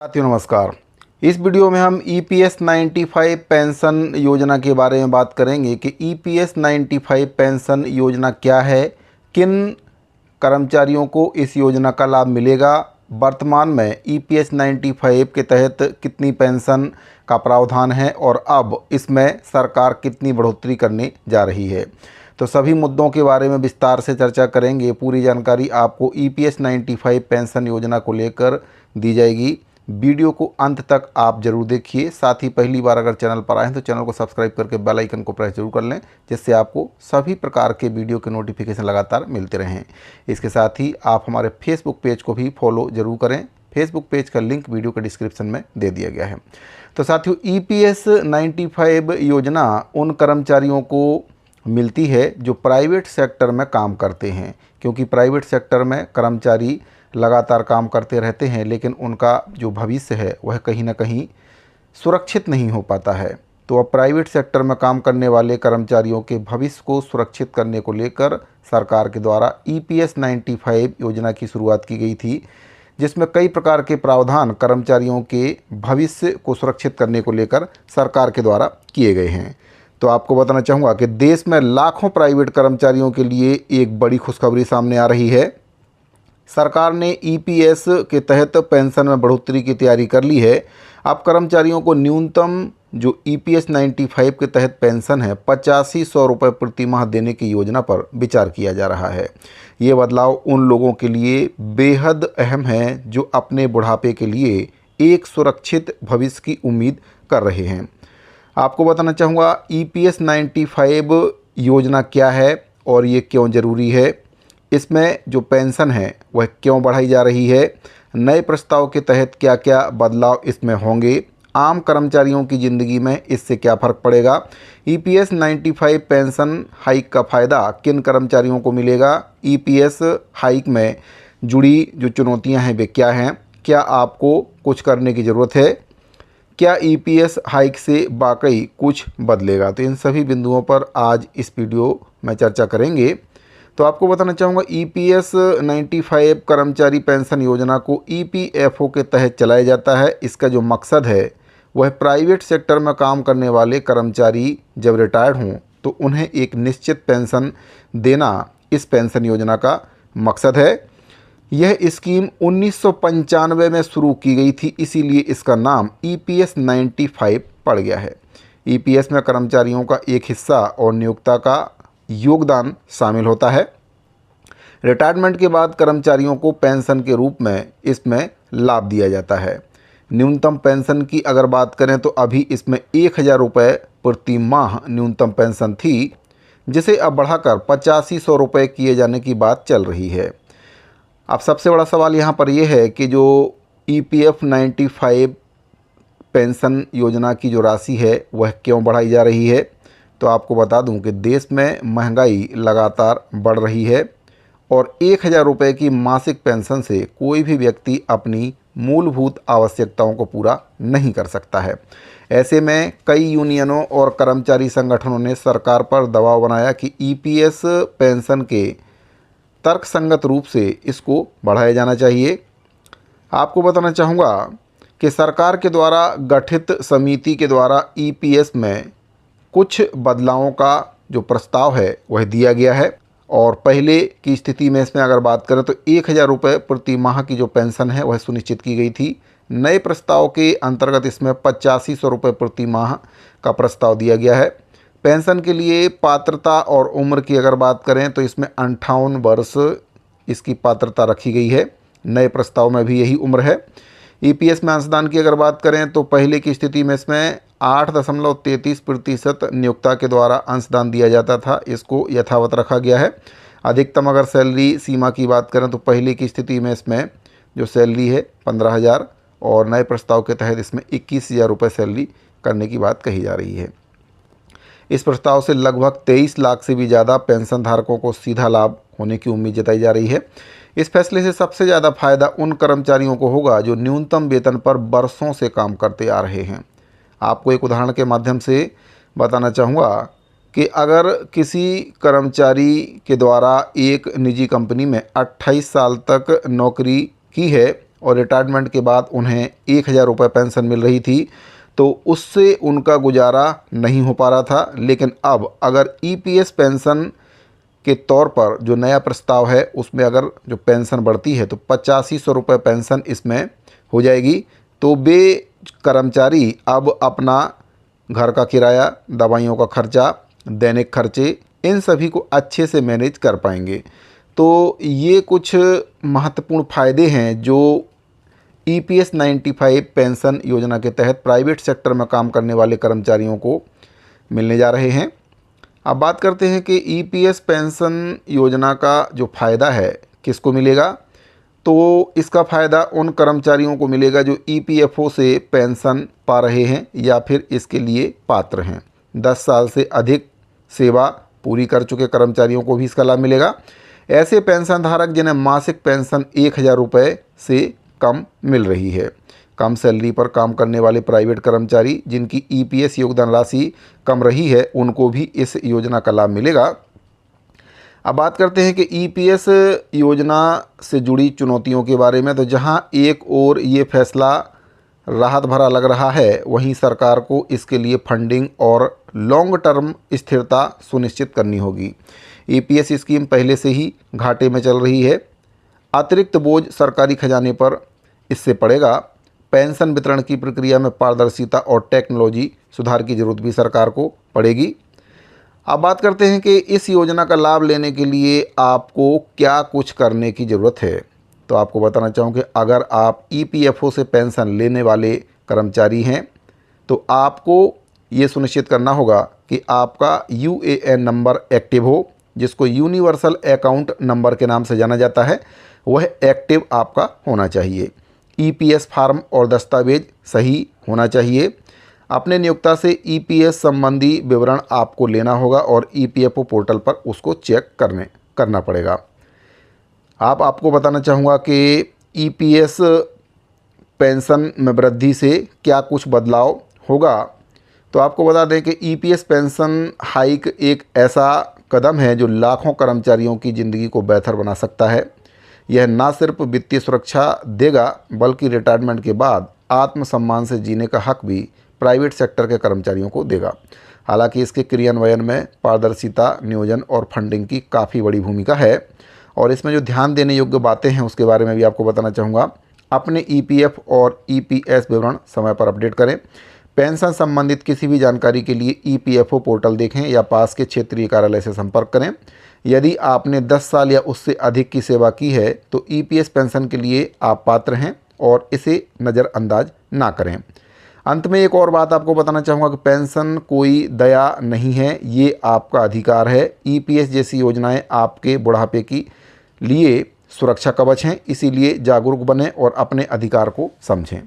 साथियों नमस्कार। इस वीडियो में हम EPS 95 पेंशन योजना के बारे में बात करेंगे कि EPS 95 पेंशन योजना क्या है, किन कर्मचारियों को इस योजना का लाभ मिलेगा, वर्तमान में EPS 95 के तहत कितनी पेंशन का प्रावधान है और अब इसमें सरकार कितनी बढ़ोतरी करने जा रही है। तो सभी मुद्दों के बारे में विस्तार से चर्चा करेंगे। पूरी जानकारी आपको EPS 95 पेंशन योजना को लेकर दी जाएगी। वीडियो को अंत तक आप जरूर देखिए। साथ ही पहली बार अगर चैनल पर आए हैं तो चैनल को सब्सक्राइब करके बेल आइकन को प्रेस जरूर कर लें, जिससे आपको सभी प्रकार के वीडियो के नोटिफिकेशन लगातार मिलते रहें। इसके साथ ही आप हमारे फेसबुक पेज को भी फॉलो जरूर करें। फेसबुक पेज का लिंक वीडियो के डिस्क्रिप्शन में दे दिया गया है। तो साथियों, EPS 95 योजना उन कर्मचारियों को मिलती है जो प्राइवेट सेक्टर में काम करते हैं, क्योंकि प्राइवेट सेक्टर में कर्मचारी लगातार काम करते रहते हैं, लेकिन उनका जो भविष्य है वह कहीं ना कहीं सुरक्षित नहीं हो पाता है। तो अब प्राइवेट सेक्टर में काम करने वाले कर्मचारियों के भविष्य को सुरक्षित करने को लेकर सरकार के द्वारा EPS 95 योजना की शुरुआत की गई थी, जिसमें कई प्रकार के प्रावधान कर्मचारियों के भविष्य को सुरक्षित करने को लेकर सरकार के द्वारा किए गए हैं। तो आपको बताना चाहूँगा कि देश में लाखों प्राइवेट कर्मचारियों के लिए एक बड़ी खुशखबरी सामने आ रही है। सरकार ने EPS के तहत पेंशन में बढ़ोतरी की तैयारी कर ली है। अब कर्मचारियों को न्यूनतम जो EPS 95 के तहत पेंशन है 8500 रुपये प्रति माह देने की योजना पर विचार किया जा रहा है। ये बदलाव उन लोगों के लिए बेहद अहम है जो अपने बुढ़ापे के लिए एक सुरक्षित भविष्य की उम्मीद कर रहे हैं। आपको बताना चाहूँगा EPS 95 योजना क्या है और ये क्यों ज़रूरी है, इसमें जो पेंशन है वह क्यों बढ़ाई जा रही है, नए प्रस्ताव के तहत क्या क्या बदलाव इसमें होंगे, आम कर्मचारियों की ज़िंदगी में इससे क्या फ़र्क पड़ेगा, EPS 95 पेंशन हाइक का फ़ायदा किन कर्मचारियों को मिलेगा, EPS हाइक में जुड़ी जो चुनौतियां हैं वे क्या हैं, क्या आपको कुछ करने की ज़रूरत है, क्या EPS हाइक से वाकई कुछ बदलेगा। तो इन सभी बिंदुओं पर आज इस वीडियो में चर्चा करेंगे। तो आपको बताना चाहूँगा EPS 95 कर्मचारी पेंशन योजना को EPFO के तहत चलाया जाता है। इसका जो मकसद है वह प्राइवेट सेक्टर में काम करने वाले कर्मचारी जब रिटायर्ड हों तो उन्हें एक निश्चित पेंशन देना इस पेंशन योजना का मकसद है। यह स्कीम 1995 में शुरू की गई थी, इसीलिए इसका नाम EPS 95 पड़ गया है। EPS में कर्मचारियों का एक हिस्सा और नियोक्ता का योगदान शामिल होता है। रिटायरमेंट के बाद कर्मचारियों को पेंशन के रूप में इसमें लाभ दिया जाता है। न्यूनतम पेंशन की अगर बात करें तो अभी इसमें 1000 रुपये प्रति माह न्यूनतम पेंशन थी, जिसे अब बढ़ाकर 8500 रुपये किए जाने की बात चल रही है। अब सबसे बड़ा सवाल यहाँ पर यह है कि जो EPF 95 पेंशन योजना की जो राशि है वह क्यों बढ़ाई जा रही है। तो आपको बता दूं कि देश में महंगाई लगातार बढ़ रही है और 1000 रुपये की मासिक पेंशन से कोई भी व्यक्ति अपनी मूलभूत आवश्यकताओं को पूरा नहीं कर सकता है। ऐसे में कई यूनियनों और कर्मचारी संगठनों ने सरकार पर दबाव बनाया कि EPS पेंशन के तर्कसंगत रूप से इसको बढ़ाया जाना चाहिए। आपको बताना चाहूँगा कि सरकार के द्वारा गठित समिति के द्वारा EPS में कुछ बदलावों का जो प्रस्ताव है वह दिया गया है और पहले की स्थिति में इसमें अगर बात करें तो 1000 रुपये प्रति माह की जो पेंशन है वह सुनिश्चित की गई थी। नए प्रस्ताव के अंतर्गत इसमें 8500 रुपये प्रति माह का प्रस्ताव दिया गया है। पेंशन के लिए पात्रता और उम्र की अगर बात करें तो इसमें 58 वर्ष इसकी पात्रता रखी गई है। नए प्रस्ताव में भी यही उम्र है। EPS में अंशदान की अगर बात करें तो पहले की स्थिति में इसमें 8.33% नियोक्ता के द्वारा अंशदान दिया जाता था, इसको यथावत रखा गया है। अधिकतम अगर सैलरी सीमा की बात करें तो पहले की स्थिति में इसमें जो सैलरी है 15,000 और नए प्रस्ताव के तहत इसमें 21,000 रुपये सैलरी करने की बात कही जा रही है। इस प्रस्ताव से लगभग 23 लाख से भी ज़्यादा पेंशन धारकों को सीधा लाभ होने की उम्मीद जताई जा रही है। इस फैसले से सबसे ज़्यादा फायदा उन कर्मचारियों को होगा जो न्यूनतम वेतन पर वर्षों से काम करते आ रहे हैं। आपको एक उदाहरण के माध्यम से बताना चाहूँगा कि अगर किसी कर्मचारी के द्वारा एक निजी कंपनी में 28 साल तक नौकरी की है और रिटायरमेंट के बाद उन्हें 1,000 रुपये पेंशन मिल रही थी, तो उससे उनका गुजारा नहीं हो पा रहा था। लेकिन अब अगर ईपीएस पेंशन के तौर पर जो नया प्रस्ताव है उसमें अगर जो पेंशन बढ़ती है तो 8500 रुपये पेंशन इसमें हो जाएगी। तो वे कर्मचारी अब अपना घर का किराया, दवाइयों का खर्चा, दैनिक खर्चे, इन सभी को अच्छे से मैनेज कर पाएंगे। तो ये कुछ महत्वपूर्ण फ़ायदे हैं जो ईपीएस 95 पेंशन योजना के तहत प्राइवेट सेक्टर में काम करने वाले कर्मचारियों को मिलने जा रहे हैं। अब बात करते हैं कि ईपीएस पेंशन योजना का जो फ़ायदा है किसको मिलेगा। तो इसका फ़ायदा उन कर्मचारियों को मिलेगा जो ईपीएफओ से पेंशन पा रहे हैं या फिर इसके लिए पात्र हैं। 10 साल से अधिक सेवा पूरी कर चुके कर्मचारियों को भी इसका लाभ मिलेगा। ऐसे पेंशन धारक जिन्हें मासिक पेंशन 1,000 रुपये से कम मिल रही है, कम सैलरी पर काम करने वाले प्राइवेट कर्मचारी जिनकी ईपीएस योगदान राशि कम रही है, उनको भी इस योजना का लाभ मिलेगा। अब बात करते हैं कि ईपीएस योजना से जुड़ी चुनौतियों के बारे में। तो जहां एक ओर ये फैसला राहत भरा लग रहा है, वहीं सरकार को इसके लिए फंडिंग और लॉन्ग टर्म स्थिरता सुनिश्चित करनी होगी। ईपीएस स्कीम पहले से ही घाटे में चल रही है, अतिरिक्त बोझ सरकारी खजाने पर इससे पड़ेगा। पेंशन वितरण की प्रक्रिया में पारदर्शिता और टेक्नोलॉजी सुधार की जरूरत भी सरकार को पड़ेगी। अब बात करते हैं कि इस योजना का लाभ लेने के लिए आपको क्या कुछ करने की ज़रूरत है। तो आपको बताना चाहूँ कि अगर आप ईपीएफओ से पेंशन लेने वाले कर्मचारी हैं तो आपको ये सुनिश्चित करना होगा कि आपका यूएएन नंबर एक्टिव हो, जिसको यूनिवर्सल अकाउंट नंबर के नाम से जाना जाता है, वह एक्टिव आपका होना चाहिए। ईपीएस फार्म और दस्तावेज सही होना चाहिए। अपने नियोक्ता से ईपीएस संबंधी विवरण आपको लेना होगा और ईपीएफओ पोर्टल पर उसको चेक करना पड़ेगा। आपको बताना चाहूँगा कि ईपीएस पेंशन में वृद्धि से क्या कुछ बदलाव होगा। तो आपको बता दें कि ईपीएस पेंशन हाइक एक ऐसा कदम है जो लाखों कर्मचारियों की ज़िंदगी को बेहतर बना सकता है। यह न सिर्फ वित्तीय सुरक्षा देगा बल्कि रिटायरमेंट के बाद आत्मसम्मान से जीने का हक भी प्राइवेट सेक्टर के कर्मचारियों को देगा। हालांकि इसके क्रियान्वयन में पारदर्शिता, नियोजन और फंडिंग की काफ़ी बड़ी भूमिका है। और इसमें जो ध्यान देने योग्य बातें हैं उसके बारे में भी आपको बताना चाहूँगा। अपने ईपीएफ और ईपीएस विवरण समय पर अपडेट करें। पेंशन संबंधित किसी भी जानकारी के लिए ईपीएफओ पोर्टल देखें या पास के क्षेत्रीय कार्यालय से संपर्क करें। यदि आपने 10 साल या उससे अधिक की सेवा की है तो ईपीएस पेंशन के लिए आप पात्र हैं और इसे नज़रअंदाज ना करें। अंत में एक और बात आपको बताना चाहूँगा कि पेंशन कोई दया नहीं है, ये आपका अधिकार है। ईपीएस जैसी योजनाएं आपके बुढ़ापे की लिए सुरक्षा कवच हैं, इसीलिए जागरूक बनें और अपने अधिकार को समझें।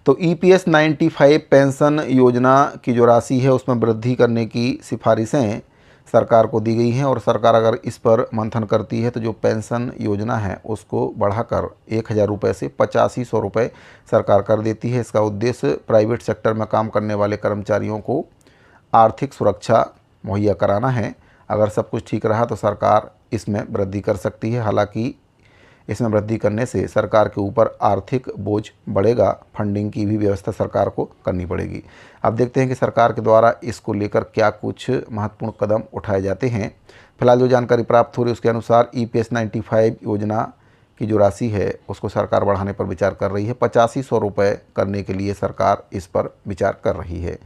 तो ईपीएस 95 पेंशन योजना की जो राशि है उसमें वृद्धि करने की सिफारिशें सरकार को दी गई हैं और सरकार अगर इस पर मंथन करती है तो जो पेंशन योजना है उसको बढ़ाकर 1,000 रुपये से 8500 रुपये सरकार कर देती है। इसका उद्देश्य प्राइवेट सेक्टर में काम करने वाले कर्मचारियों को आर्थिक सुरक्षा मुहैया कराना है। अगर सब कुछ ठीक रहा तो सरकार इसमें वृद्धि कर सकती है। हालांकि इसमें वृद्धि करने से सरकार के ऊपर आर्थिक बोझ बढ़ेगा, फंडिंग की भी व्यवस्था सरकार को करनी पड़ेगी। अब देखते हैं कि सरकार के द्वारा इसको लेकर क्या कुछ महत्वपूर्ण कदम उठाए जाते हैं। फिलहाल जो जानकारी प्राप्त हो रही है उसके अनुसार ईपीएस 95 योजना की जो राशि है उसको सरकार बढ़ाने पर विचार कर रही है। 8500 रुपये करने के लिए सरकार इस पर विचार कर रही है।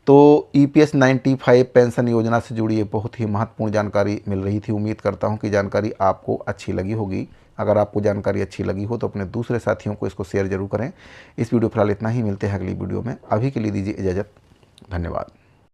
तो ईपीएस 95 पेंशन योजना से जुड़ी ये बहुत ही महत्वपूर्ण जानकारी मिल रही थी। उम्मीद करता हूँ कि जानकारी आपको अच्छी लगी होगी। अगर आपको जानकारी अच्छी लगी हो तो अपने दूसरे साथियों को इसको शेयर जरूर करें। इस वीडियो फिलहाल इतना ही, मिलते हैं अगली वीडियो में। अभी के लिए दीजिए इजाज़त, धन्यवाद।